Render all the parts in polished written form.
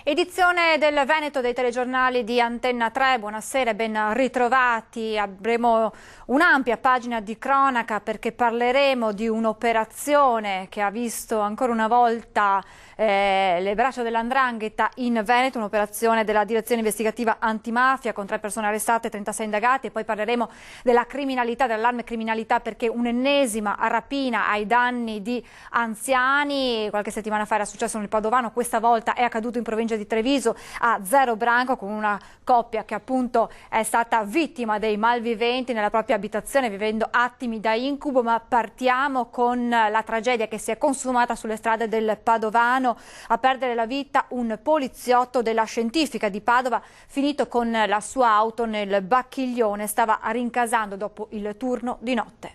Edizione del Veneto dei telegiornali di Antenna 3, buonasera e ben ritrovati. Avremo un'ampia pagina di cronaca perché parleremo di un'operazione che ha visto ancora una volta le braccia dell''Ndrangheta in Veneto, un'operazione della Direzione Investigativa Antimafia con 3 persone arrestate e 36 indagati, e poi parleremo della criminalità, dell'allarme criminalità, perché un'ennesima rapina ai danni di anziani. Qualche settimana fa era successo nel Padovano, questa volta è accaduto in provincia di Treviso a Zero Branco, con una coppia che appunto è stata vittima dei malviventi nella propria abitazione, vivendo attimi da incubo. Ma partiamo con la tragedia che si è consumata sulle strade del Padovano. A perdere la vita un poliziotto della Scientifica di Padova, finito con la sua auto nel Bacchiglione, stava rincasando dopo il turno di notte.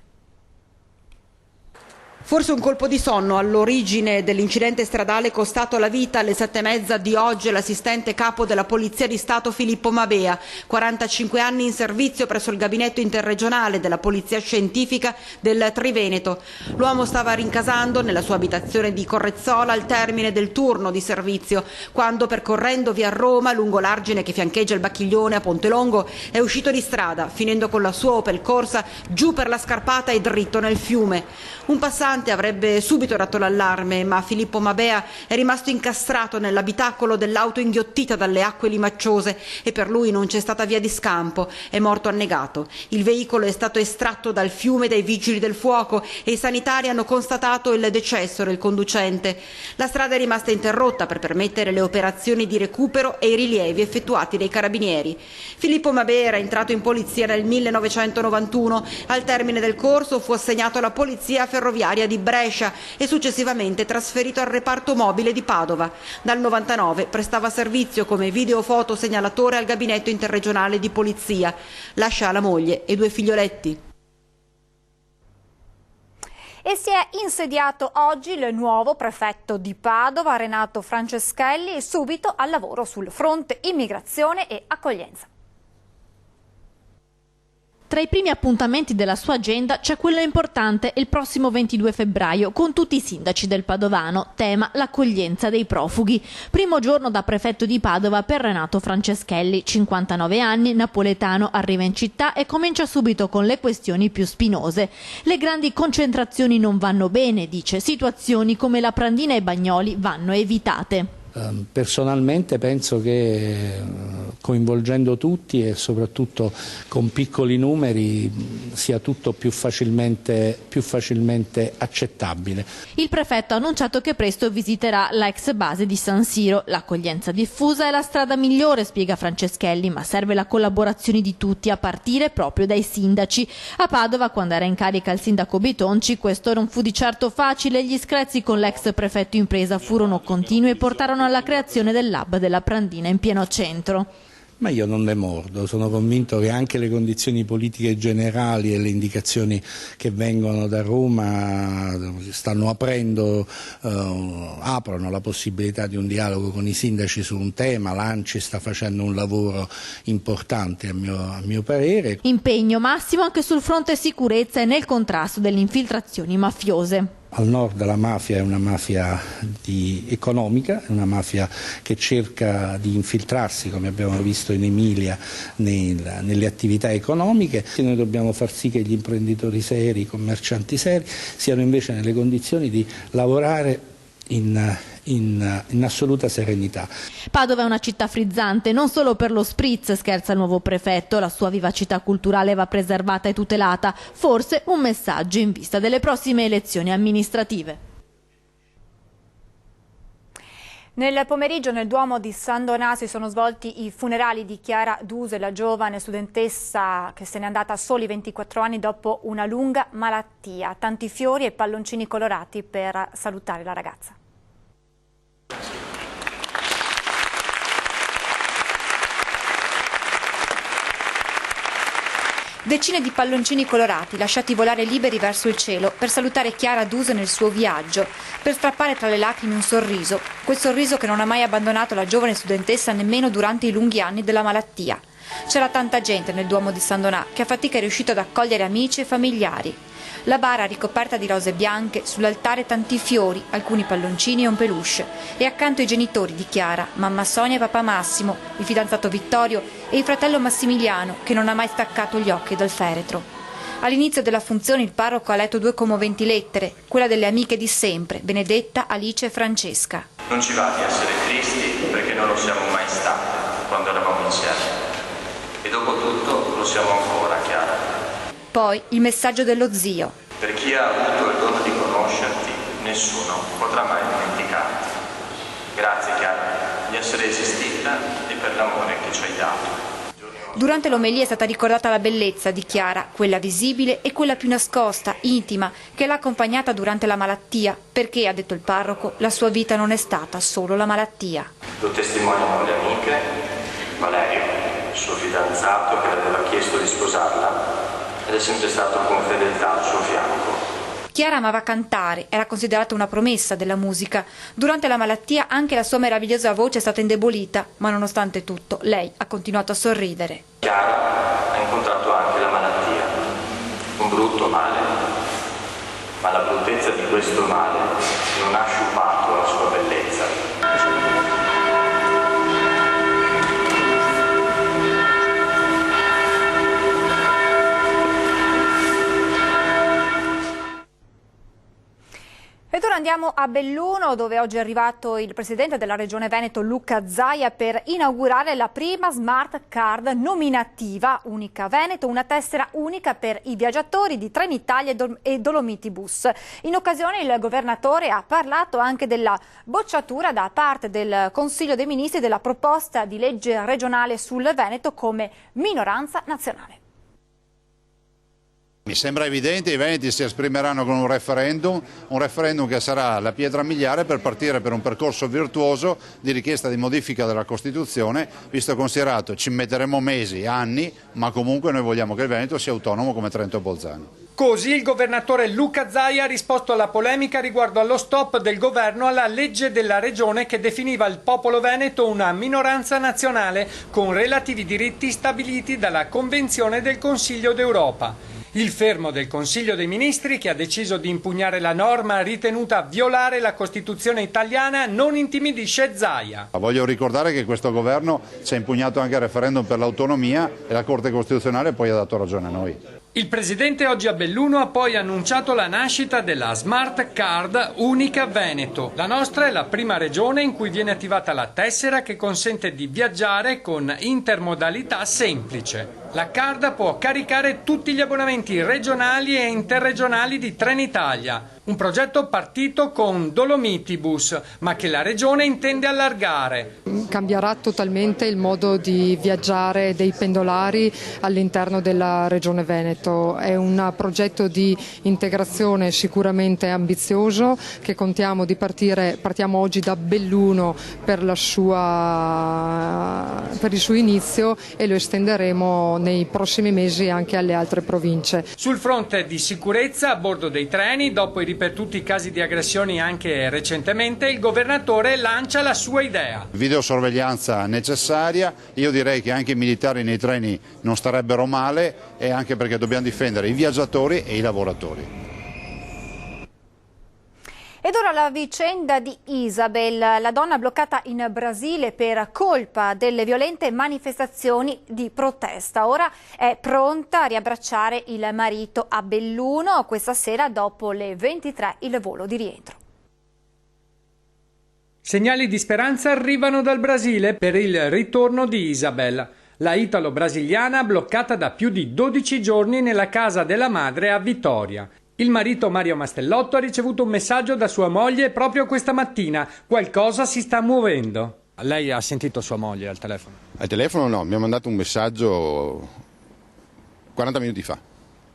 Forse un colpo di sonno all'origine dell'incidente stradale costato la vita alle 7:30 di oggi l'assistente capo della Polizia di Stato Filippo Mabea, 45 anni in servizio presso il gabinetto interregionale della Polizia Scientifica del Triveneto. L'uomo stava rincasando nella sua abitazione di Correzzola al termine del turno di servizio, quando, percorrendo via Roma lungo l'argine che fiancheggia il Bacchiglione a Pontelongo, è uscito di strada, finendo con la sua Opel Corsa giù per la scarpata e dritto nel fiume. Un passante avrebbe subito dato l'allarme, ma Filippo Mabea è rimasto incastrato nell'abitacolo dell'auto inghiottita dalle acque limacciose e per lui non c'è stata via di scampo, è morto annegato. Il veicolo è stato estratto dal fiume dai vigili del fuoco e i sanitari hanno constatato il decesso del conducente. La strada è rimasta interrotta per permettere le operazioni di recupero e i rilievi effettuati dai carabinieri. Filippo Mabea era entrato in polizia nel 1991, al termine del corso fu assegnato alla polizia ferroviaria di Brescia e successivamente trasferito al reparto mobile di Padova. Dal 99 prestava servizio come videofoto segnalatore al gabinetto interregionale di polizia. Lascia la moglie e 2 figlioletti. E si è insediato oggi il nuovo prefetto di Padova, Renato Franceschelli, e subito al lavoro sul fronte immigrazione e accoglienza. Tra i primi appuntamenti della sua agenda c'è quello importante il prossimo 22 febbraio con tutti i sindaci del Padovano, tema l'accoglienza dei profughi. Primo giorno da prefetto di Padova per Renato Franceschelli, 59 anni, napoletano, arriva in città e comincia subito con le questioni più spinose. Le grandi concentrazioni non vanno bene, dice, situazioni come la Prandina e Bagnoli vanno evitate. Personalmente penso che coinvolgendo tutti e soprattutto con piccoli numeri sia tutto più facilmente accettabile. Il prefetto ha annunciato che presto visiterà la ex base di San Siro. L'accoglienza diffusa è la strada migliore, spiega Franceschelli, ma serve la collaborazione di tutti, a partire proprio dai sindaci. A Padova, quando era in carica il sindaco Bitonci, questo non fu di certo facile. Gli screzi con l'ex prefetto impresa furono continui e portarono alla creazione del lab della Prandina in pieno centro. Ma io non ne mordo, sono convinto che anche le condizioni politiche generali e le indicazioni che vengono da Roma stanno aprono la possibilità di un dialogo con i sindaci su un tema. L'ANCI sta facendo un lavoro importante a mio parere. Impegno massimo anche sul fronte sicurezza e nel contrasto delle infiltrazioni mafiose. Al nord la mafia è una mafia economica, è una mafia che cerca di infiltrarsi, come abbiamo visto in Emilia, nelle attività economiche. Noi dobbiamo far sì che gli imprenditori seri, i commercianti seri, siano invece nelle condizioni di lavorare in assoluta serenità. Padova è una città frizzante, non solo per lo spritz, scherza il nuovo prefetto, la sua vivacità culturale va preservata e tutelata, forse un messaggio in vista delle prossime elezioni amministrative. Nel pomeriggio nel Duomo di San Donato si sono svolti i funerali di Chiara Duse, la giovane studentessa che se n'è andata a soli 24 anni dopo una lunga malattia. Tanti fiori e palloncini colorati per salutare la ragazza. Decine di palloncini colorati lasciati volare liberi verso il cielo per salutare Chiara Duse nel suo viaggio, per strappare tra le lacrime un sorriso, quel sorriso che non ha mai abbandonato la giovane studentessa nemmeno durante i lunghi anni della malattia. C'era tanta gente nel Duomo di San Donà che a fatica è riuscito ad accogliere amici e familiari. La bara ricoperta di rose bianche, sull'altare tanti fiori, alcuni palloncini e un peluche. E accanto i genitori di Chiara, mamma Sonia e papà Massimo, il fidanzato Vittorio e il fratello Massimiliano, che non ha mai staccato gli occhi dal feretro. All'inizio della funzione il parroco ha letto 2 commoventi lettere, quella delle amiche di sempre, Benedetta, Alice e Francesca. Non ci va di essere tristi perché non lo siamo mai stati quando eravamo insieme. E dopo tutto lo siamo ancora, Chiara. Poi il messaggio dello zio. Per chi ha avuto il dono di conoscerti, nessuno potrà mai dimenticarti. Grazie, Chiara, di essere esistita e per l'amore che ci hai dato. Durante l'omelia è stata ricordata la bellezza di Chiara, quella visibile e quella più nascosta, intima, che l'ha accompagnata durante la malattia, perché, ha detto il parroco, la sua vita non è stata solo la malattia. Lo testimoniano le amiche, Valerio, il suo fidanzato che le aveva chiesto di sposarla, ed è sempre stato con fedeltà al suo fianco. Chiara amava cantare, era considerata una promessa della musica. Durante la malattia anche la sua meravigliosa voce è stata indebolita, ma nonostante tutto lei ha continuato a sorridere. Chiara ha incontrato anche la malattia, un brutto male, ma la bruttezza di questo male non ha sciupato la sua bellezza. Ed ora andiamo a Belluno, dove oggi è arrivato il presidente della Regione Veneto, Luca Zaia, per inaugurare la prima smart card nominativa Unica Veneto, una tessera unica per i viaggiatori di Trenitalia e Dolomiti Bus. In occasione il governatore ha parlato anche della bocciatura da parte del Consiglio dei Ministri della proposta di legge regionale sul Veneto come minoranza nazionale. Mi sembra evidente, i veneti si esprimeranno con un referendum che sarà la pietra miliare per partire per un percorso virtuoso di richiesta di modifica della Costituzione, visto e considerato ci metteremo mesi, anni, ma comunque noi vogliamo che il Veneto sia autonomo come Trento e Bolzano. Così il governatore Luca Zaia ha risposto alla polemica riguardo allo stop del governo alla legge della regione che definiva il popolo veneto una minoranza nazionale con relativi diritti stabiliti dalla Convenzione del Consiglio d'Europa. Il fermo del Consiglio dei Ministri, che ha deciso di impugnare la norma ritenuta violare la Costituzione italiana, non intimidisce Zaia. Voglio ricordare che questo governo ci ha impugnato anche il referendum per l'autonomia e la Corte Costituzionale poi ha dato ragione a noi. Il presidente oggi a Belluno ha poi annunciato la nascita della Smart Card Unica Veneto. La nostra è la prima regione in cui viene attivata la tessera che consente di viaggiare con intermodalità semplice. La card può caricare tutti gli abbonamenti regionali e interregionali di Trenitalia, un progetto partito con Dolomiti Bus, ma che la regione intende allargare. Cambierà totalmente il modo di viaggiare dei pendolari all'interno della regione Veneto. È un progetto di integrazione sicuramente ambizioso che contiamo di partiamo oggi da Belluno per il suo inizio e lo estenderemo nei prossimi mesi anche alle altre province. Sul fronte di sicurezza a bordo dei treni, dopo i ripetuti casi di aggressioni anche recentemente, il governatore lancia la sua idea. Videosorveglianza necessaria, io direi che anche i militari nei treni non starebbero male e anche perché dobbiamo difendere i viaggiatori e i lavoratori. Ed ora la vicenda di Isabel, la donna bloccata in Brasile per colpa delle violente manifestazioni di protesta. Ora è pronta a riabbracciare il marito a Belluno, questa sera dopo le 23 il volo di rientro. Segnali di speranza arrivano dal Brasile per il ritorno di Isabel. La italo-brasiliana bloccata da più di 12 giorni nella casa della madre a Vittoria. Il marito Mario Mastellotto ha ricevuto un messaggio da sua moglie proprio questa mattina. Qualcosa si sta muovendo. Lei ha sentito sua moglie al telefono? Al telefono no, mi ha mandato un messaggio 40 minuti fa.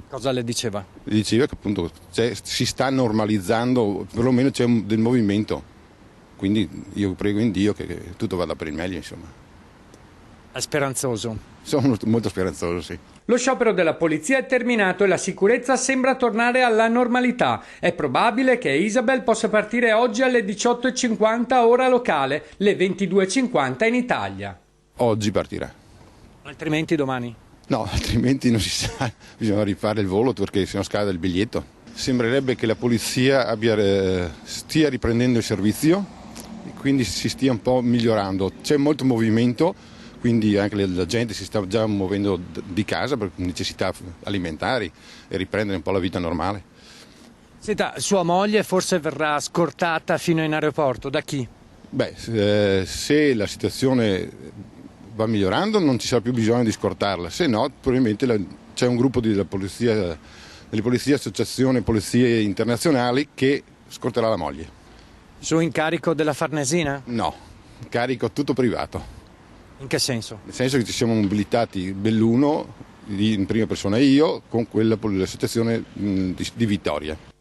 Cosa le diceva? Le diceva che appunto si sta normalizzando, perlomeno c'è del movimento. Quindi io prego in Dio che tutto vada per il meglio, insomma. È speranzoso? Sono molto speranzoso, sì. Lo sciopero della polizia è terminato e la sicurezza sembra tornare alla normalità. È probabile che Isabel possa partire oggi alle 18:50 ora locale, le 22:50 in Italia. Oggi partirà. Altrimenti domani? No, altrimenti non si sa, bisogna rifare il volo perché sennò scade il biglietto. Sembrerebbe che la polizia stia riprendendo il servizio e quindi si stia un po' migliorando. C'è molto movimento, quindi anche la gente si sta già muovendo di casa per necessità alimentari e riprendere un po' la vita normale. Senta, sua moglie forse verrà scortata fino in aeroporto, da chi? Beh, se la situazione va migliorando non ci sarà più bisogno di scortarla, se no probabilmente c'è un gruppo delle polizie, associazione polizie internazionali che scorterà la moglie. Su incarico della Farnesina? No, incarico tutto privato. In che senso? Nel senso che ci siamo mobilitati Belluno, in prima persona io, con quella dell'associazione di Vittoria.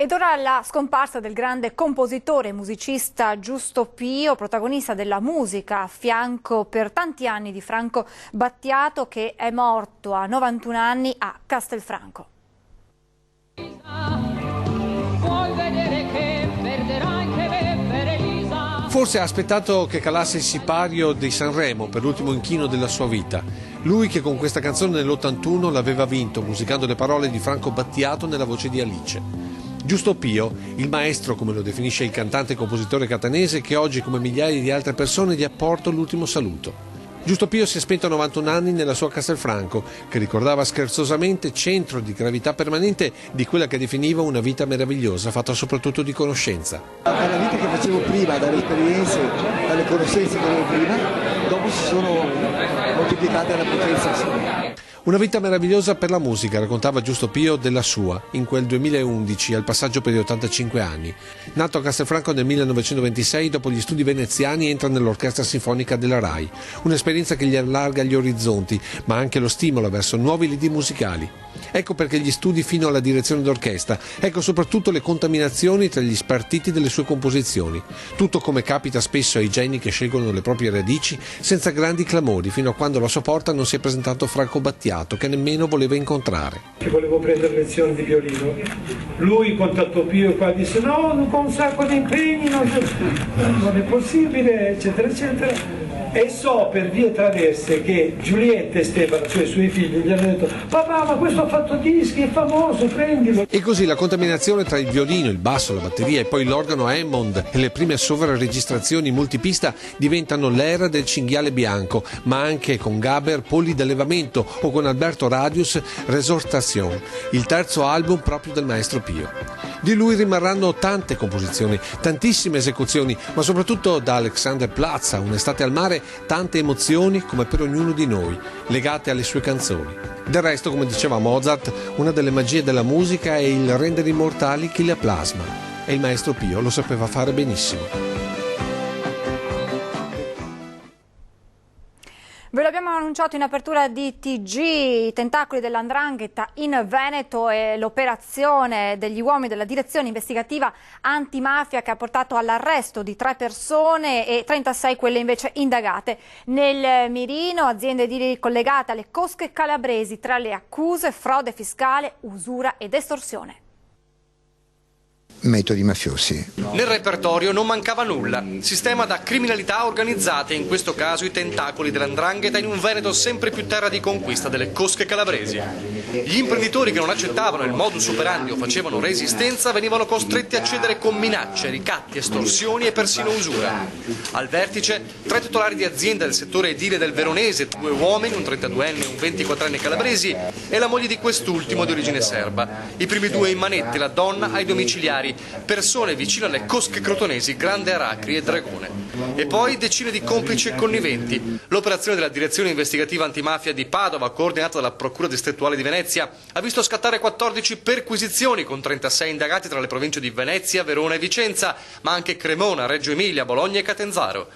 Ed ora la scomparsa del grande compositore e musicista Giusto Pio, protagonista della musica a fianco per tanti anni di Franco Battiato, che è morto a 91 anni a Castelfranco. Forse ha aspettato che calasse il sipario di Sanremo per l'ultimo inchino della sua vita. Lui che con questa canzone nell'81 l'aveva vinto, musicando le parole di Franco Battiato nella voce di Alice. Giusto Pio, il maestro, come lo definisce il cantante e compositore catanese, che oggi, come migliaia di altre persone, gli ha portato l'ultimo saluto. Giusto Pio si è spento a 91 anni nella sua Castelfranco, che ricordava scherzosamente centro di gravità permanente di quella che definiva una vita meravigliosa, fatta soprattutto di conoscenza. È la vita che facevo prima, dalle esperienze, dalle conoscenze che avevo prima, dopo si sono moltiplicate alla potenza. Una vita meravigliosa per la musica, raccontava Giusto Pio della sua, in quel 2011, al passaggio per gli 85 anni. Nato a Castelfranco nel 1926, dopo gli studi veneziani entra nell'Orchestra Sinfonica della RAI. Un'esperienza che gli allarga gli orizzonti, ma anche lo stimolo verso nuovi lidi musicali. Ecco perché gli studi fino alla direzione d'orchestra, ecco soprattutto le contaminazioni tra gli spartiti delle sue composizioni. Tutto come capita spesso ai geni che scelgono le proprie radici, senza grandi clamori, fino a quando alla sua porta non si è presentato Franco Battiato, che nemmeno voleva incontrare. Che volevo prendere lezioni di violino. Lui contattò Pio qua, disse no, con un sacco di impegni, non è possibile, eccetera, eccetera. E so per vie traverse che Giulietta e Stefano, cioè i suoi figli, gli hanno detto papà, ma questo ha fatto dischi, è famoso, prendilo. E così la contaminazione tra il violino, il basso, la batteria e poi l'organo Hammond e le prime sovraregistrazioni multipista diventano l'era del cinghiale bianco, ma anche con Gaber Polli d'allevamento o con Alberto Radius Resortation, il terzo album proprio del maestro Pio. Di lui rimarranno tante composizioni, tantissime esecuzioni, ma soprattutto da Alexanderplatz a Un'estate al mare tante emozioni come per ognuno di noi, legate alle sue canzoni. Del resto, come diceva Mozart, una delle magie della musica è il rendere immortali chi la plasma, e il maestro Pio lo sapeva fare benissimo. Ve l'abbiamo annunciato in apertura di TG, i tentacoli dell''ndrangheta in Veneto e l'operazione degli uomini della direzione investigativa antimafia che ha portato all'arresto di 3 persone e 36 quelle invece indagate. Nel mirino aziende edili collegate alle cosche calabresi, tra le accuse frode fiscale, usura ed estorsione. Metodi mafiosi. Nel repertorio non mancava nulla. Sistema da criminalità organizzata, in questo caso i tentacoli dell''ndrangheta in un Veneto sempre più terra di conquista delle cosche calabresi. Gli imprenditori che non accettavano il modus operandi o facevano resistenza venivano costretti a cedere con minacce, ricatti, estorsioni e persino usura. Al vertice 3 titolari di azienda del settore edile del Veronese, 2 uomini, un 32enne e un 24enne calabresi e la moglie di quest'ultimo di origine serba. I primi 2 in manette, la donna ai domiciliari, persone vicine alle cosche crotonesi Grande Aracri e Dragone. E poi decine di complici e conniventi. L'operazione della direzione investigativa antimafia di Padova, coordinata dalla Procura distrettuale di Venezia, ha visto scattare 14 perquisizioni con 36 indagati tra le province di Venezia, Verona e Vicenza, ma anche Cremona, Reggio Emilia, Bologna e Catanzaro.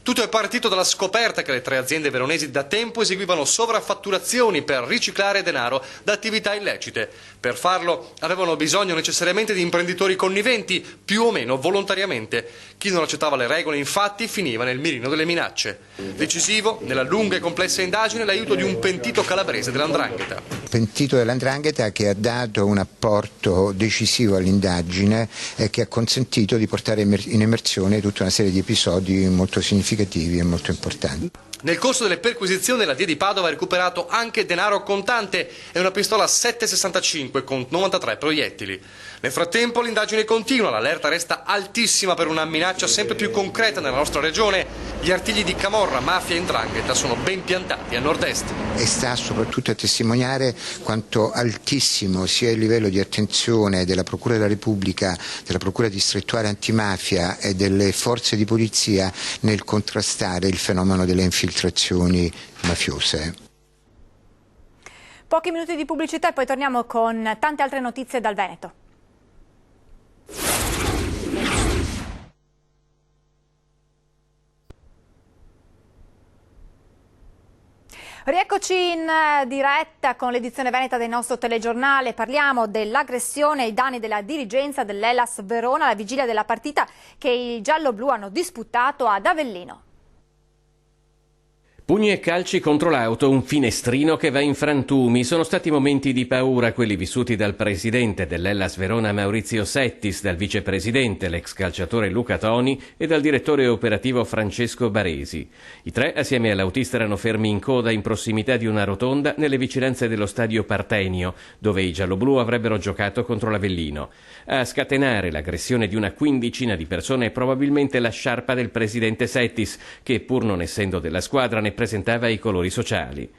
Tutto è partito dalla scoperta che le 3 aziende veronesi da tempo eseguivano sovrafatturazioni per riciclare denaro da attività illecite. Per farlo avevano bisogno necessariamente di imprenditori conniventi, più o meno volontariamente. Chi Chi non accettava le regole, infatti, finiva nel mirino delle minacce. Decisivo, nella lunga e complessa indagine, l'aiuto di un pentito calabrese dell''ndrangheta. Pentito dell''ndrangheta che ha dato un apporto decisivo all'indagine e che ha consentito di portare in emersione tutta una serie di episodi molto significativi e molto importanti. Nel corso delle perquisizioni la DIA di Padova ha recuperato anche denaro contante e una pistola 7,65 con 93 proiettili. Nel frattempo l'indagine continua, l'allerta resta altissima per una minaccia sempre più concreta nella nostra regione. Gli artigli di camorra, mafia e 'ndrangheta sono ben piantati a nord-est. E sta soprattutto a testimoniare quanto altissimo sia il livello di attenzione della Procura della Repubblica, della Procura distrettuale antimafia e delle forze di polizia nel contrastare il fenomeno delle infiltrazioni mafiose. Pochi minuti di pubblicità e poi torniamo con tante altre notizie dal Veneto. Rieccoci in diretta con l'edizione veneta del nostro telegiornale. Parliamo dell'aggressione ai danni della dirigenza dell'Hellas Verona alla vigilia della partita che i gialloblu hanno disputato ad Avellino. Pugni e calci contro l'auto, un finestrino che va in frantumi. Sono stati momenti di paura quelli vissuti dal presidente dell'Hellas Verona Maurizio Settis, dal vicepresidente, l'ex calciatore Luca Toni e dal direttore operativo Francesco Baresi. I tre, assieme all'autista, erano fermi in coda in prossimità di una rotonda nelle vicinanze dello stadio Partenio, dove i gialloblu avrebbero giocato contro l'Avellino. A scatenare l'aggressione di una quindicina di persone è probabilmente la sciarpa del presidente Settis, che pur non essendo della squadra ne presentava i colori sociali.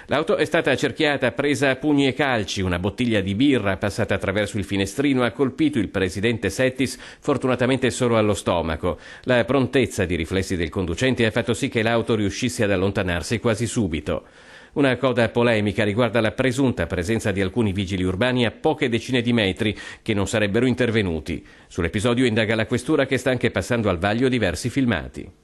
L'auto è stata accerchiata, presa a pugni e calci, una bottiglia di birra passata attraverso il finestrino ha colpito il presidente Settis, fortunatamente solo allo stomaco. La prontezza di riflessi del conducente ha fatto sì che l'auto riuscisse ad allontanarsi quasi subito. Una coda polemica riguarda la presunta presenza di alcuni vigili urbani a poche decine di metri che non sarebbero intervenuti. Sull'episodio indaga la questura, che sta anche passando al vaglio diversi filmati.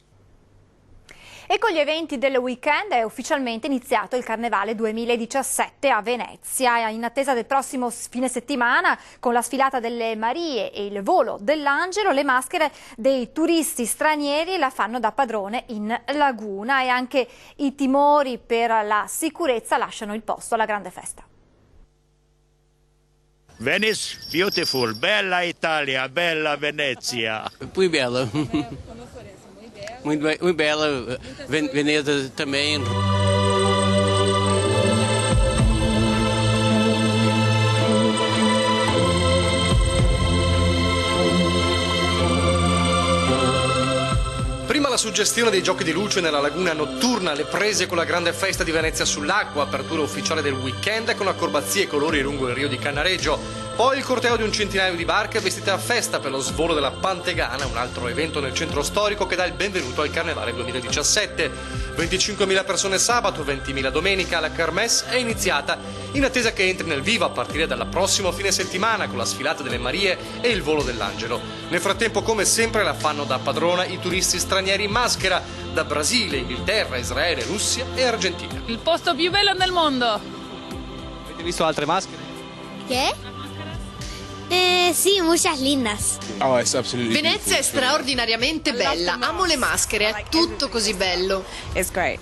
E con gli eventi del weekend è ufficialmente iniziato il Carnevale 2017 a Venezia, in attesa del prossimo fine settimana con la sfilata delle Marie e il volo dell'Angelo. Le maschere dei turisti stranieri la fanno da padrone in laguna e anche i timori per la sicurezza lasciano il posto alla grande festa. Venice, beautiful, bella Italia, bella Venezia. Muy bello. Muito bela, Veneza também. Prima la suggestione dei giochi di luce nella laguna notturna, le prese con la grande festa di Venezia sull'acqua, apertura ufficiale del weekend con acrobazie e colori lungo il Rio di Cannareggio. Poi il corteo di un centinaio di barche vestite a festa per lo svolo della Pantegana, un altro evento nel centro storico che dà il benvenuto al Carnevale 2017. 25.000 persone sabato, 20.000 domenica, la Kermesse è iniziata, in attesa che entri nel vivo a partire dal prossimo fine settimana con la sfilata delle Marie e il volo dell'Angelo. Nel frattempo, come sempre, la fanno da padrona i turisti stranieri in maschera da Brasile, Inghilterra, Israele, Russia e Argentina. Il posto più bello nel mondo! Avete visto altre maschere? Che? Sì, muchas lindas. Venezia è straordinariamente bella, amo le maschere, è tutto così bello. It's great.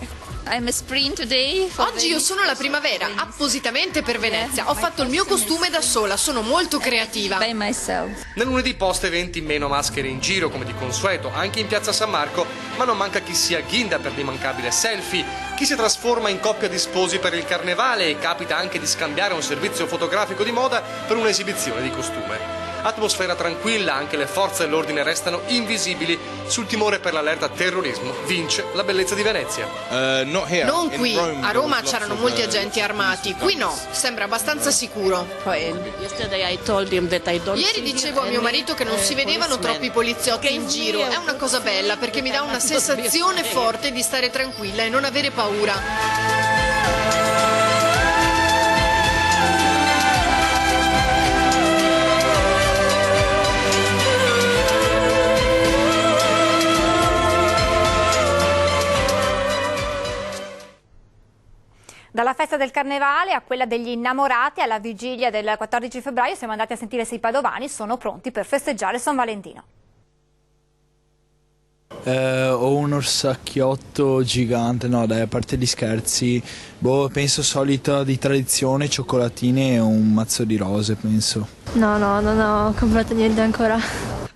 I'm a spring today. Oggi io sono la primavera, appositamente per Venezia. Ho fatto il mio costume da sola, sono molto creativa. By myself. Nel lunedì post eventi meno maschere in giro come di consueto, anche in piazza San Marco, ma non manca chi si agghinda per l'immancabile selfie, chi si trasforma in coppia di sposi per il carnevale e capita anche di scambiare un servizio fotografico di moda per un'esibizione di costume. Atmosfera tranquilla, anche le forze dell'ordine restano invisibili. Sul timore per l'allerta terrorismo vince la bellezza di Venezia. Non qui, a Roma c'erano molti agenti armati, qui no, sembra abbastanza sicuro. Ieri dicevo a mio marito che non si vedevano troppi poliziotti in giro, è una cosa bella perché mi dà una sensazione forte di stare tranquilla e non avere paura. Dalla festa del Carnevale a quella degli innamorati, alla vigilia del 14 febbraio siamo andati a sentire se i padovani sono pronti per festeggiare San Valentino. Ho un orsacchiotto gigante, no dai, a parte gli scherzi, penso solito di tradizione, cioccolatine e un mazzo di rose, penso. No, non ho comprato niente ancora.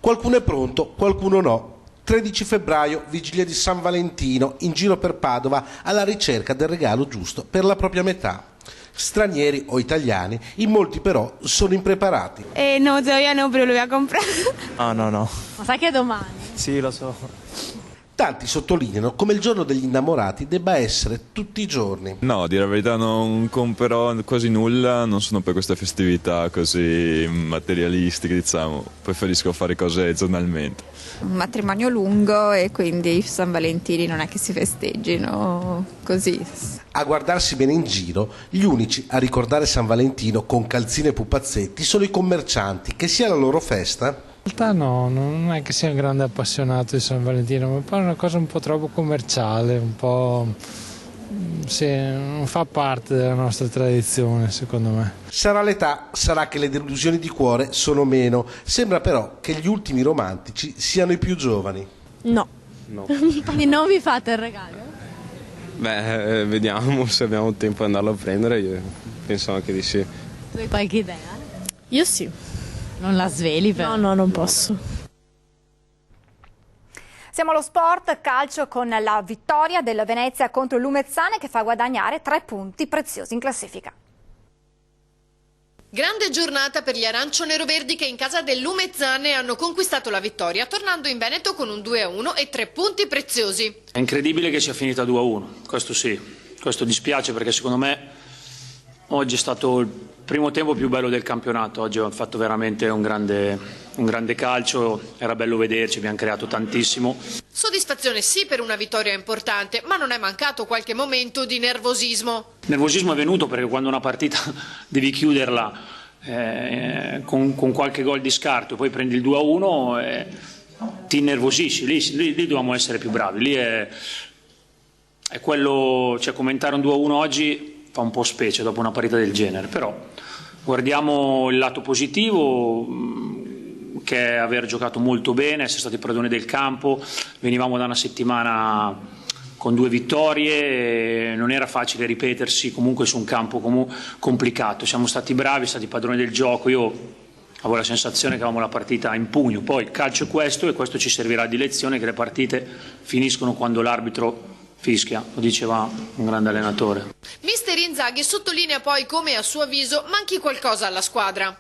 Qualcuno è pronto, qualcuno no. 13 febbraio, vigilia di San Valentino, in giro per Padova alla ricerca del regalo giusto per la propria metà. Stranieri o italiani, in molti però sono impreparati. No, todavía no, pero lo voy a comprar. No. Ma sai che è domani? Sì, lo so. Tanti sottolineano come il giorno degli innamorati debba essere tutti i giorni. No, dire la verità non comprerò quasi nulla, non sono per queste festività così materialistiche, diciamo, preferisco fare cose giornalmente. Un matrimonio lungo e quindi San Valentini non è che si festeggino così. A guardarsi bene in giro, gli unici a ricordare San Valentino con calzini e pupazzetti sono i commercianti, che sia la loro festa. In realtà no, non è che sia un grande appassionato di San Valentino, ma poi è una cosa un po' troppo commerciale, un po'... sì, non fa parte della nostra tradizione, secondo me. Sarà l'età, sarà che le delusioni di cuore sono meno. Sembra però che gli ultimi romantici siano i più giovani. No. Quindi non vi fate il regalo? Beh, vediamo se abbiamo tempo di andarlo a prendere, io penso anche di sì. Tu hai qualche idea? Io sì. Non la sveli però? No, non posso. Siamo allo sport, calcio, con la vittoria del Venezia contro il Lumezzane che fa guadagnare 3 punti preziosi in classifica. Grande giornata per gli arancio-nero-verdi che in casa del Lumezzane hanno conquistato la vittoria, tornando in Veneto con un 2-1 e 3 punti preziosi. È incredibile che sia finita 2-1, questo sì, questo dispiace perché secondo me oggi è stato il primo tempo più bello del campionato, oggi ho fatto veramente un grande calcio, era bello vederci, abbiamo creato tantissimo. Soddisfazione sì per una vittoria importante, ma non è mancato qualche momento di nervosismo. Il nervosismo è venuto perché quando una partita devi chiuderla con qualche gol di scarto, poi prendi il 2-1 e ti innervosisci, lì dobbiamo essere più bravi, lì è quello, cioè commentare un 2-1 oggi fa un po' specie dopo una partita del genere, però guardiamo il lato positivo che è aver giocato molto bene, essere stati padroni del campo, venivamo da una settimana con 2 vittorie, non era facile ripetersi comunque su un campo complicato, siamo stati bravi, stati padroni del gioco, io avevo la sensazione che avevamo la partita in pugno, poi il calcio è questo e questo ci servirà di lezione che le partite finiscono quando l'arbitro fischia, lo diceva un grande allenatore. Mister Inzaghi sottolinea poi come a suo avviso manchi qualcosa alla squadra.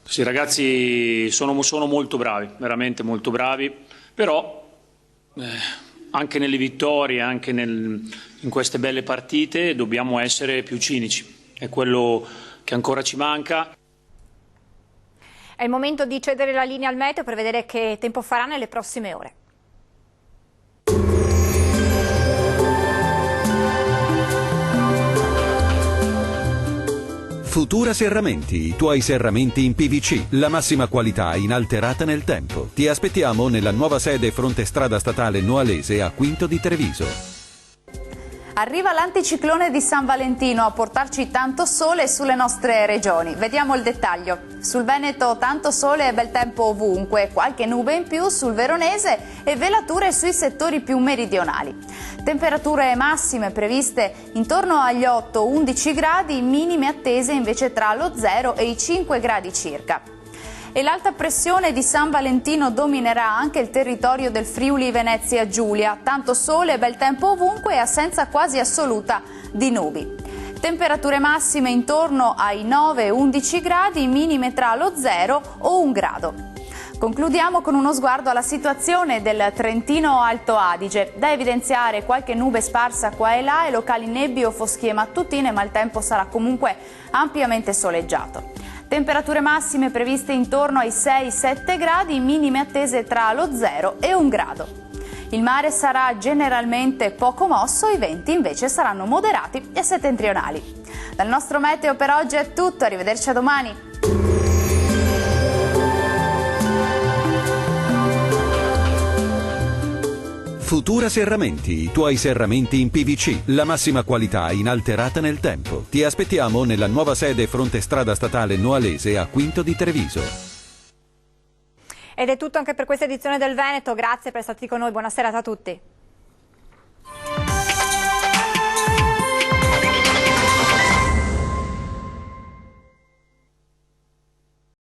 Sì, i ragazzi sono molto bravi, veramente molto bravi, però anche nelle vittorie, anche in queste belle partite dobbiamo essere più cinici, è quello che ancora ci manca. È il momento di cedere la linea al meteo per vedere che tempo farà nelle prossime ore. Futura Serramenti, i tuoi serramenti in PVC, la massima qualità inalterata nel tempo. Ti aspettiamo nella nuova sede fronte strada statale Noalese a Quinto di Treviso. Arriva l'anticiclone di San Valentino a portarci tanto sole sulle nostre regioni. Vediamo il dettaglio. Sul Veneto tanto sole e bel tempo ovunque, qualche nube in più sul Veronese e velature sui settori più meridionali. Temperature massime previste intorno agli 8-11 gradi, minime attese invece tra lo 0 e i 5 gradi circa. E l'alta pressione di San Valentino dominerà anche il territorio del Friuli Venezia Giulia, tanto sole e bel tempo ovunque e assenza quasi assoluta di nubi. Temperature massime intorno ai 9-11 gradi, minime tra lo 0 o 1 grado. Concludiamo con uno sguardo alla situazione del Trentino Alto Adige. Da evidenziare qualche nube sparsa qua e là e locali nebbie o foschie mattutine, ma il tempo sarà comunque ampiamente soleggiato. Temperature massime previste intorno ai 6-7 gradi, minime attese tra lo 0 e 1 grado. Il mare sarà generalmente poco mosso, i venti invece saranno moderati e settentrionali. Dal nostro meteo per oggi è tutto, arrivederci a domani. Futura Serramenti, i tuoi serramenti in PVC, la massima qualità inalterata nel tempo. Ti aspettiamo nella nuova sede fronte strada statale Noalese a Quinto di Treviso. Ed è tutto anche per questa edizione del Veneto, grazie per essere stati con noi, buona serata a tutti.